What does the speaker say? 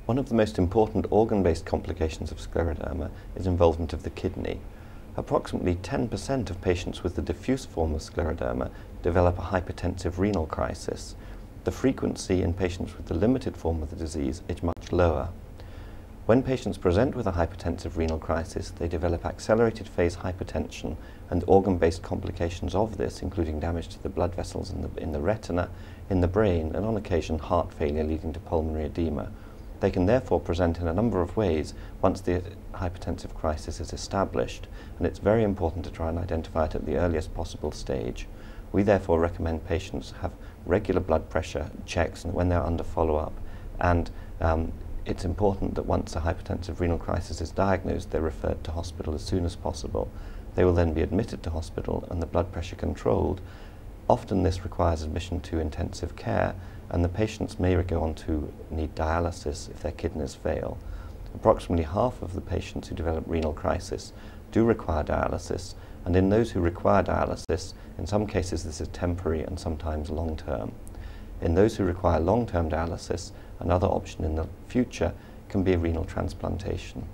One of the most important organ-based complications of scleroderma is involvement of the kidney. Approximately 10% of patients with the diffuse form of scleroderma develop a hypertensive renal crisis. The frequency in patients with the limited form of the disease is much lower. When patients present with a hypertensive renal crisis, they develop accelerated phase hypertension and organ-based complications of this, including damage to the blood vessels in the retina, in the brain, and on occasion heart failure leading to pulmonary edema. They can therefore present in a number of ways once the hypertensive crisis is established, and it's very important to try and identify it at the earliest possible stage. We therefore recommend patients have regular blood pressure checks when they're under follow-up, and it's important that once a hypertensive renal crisis is diagnosed, they're referred to hospital as soon as possible. They will then be admitted to hospital and the blood pressure controlled. Often this requires admission to intensive care, and the patients may go on to need dialysis if their kidneys fail. Approximately half of the patients who develop renal crisis do require dialysis, and in those who require dialysis, in some cases this is temporary and sometimes long-term. In those who require long-term dialysis, another option in the future can be renal transplantation.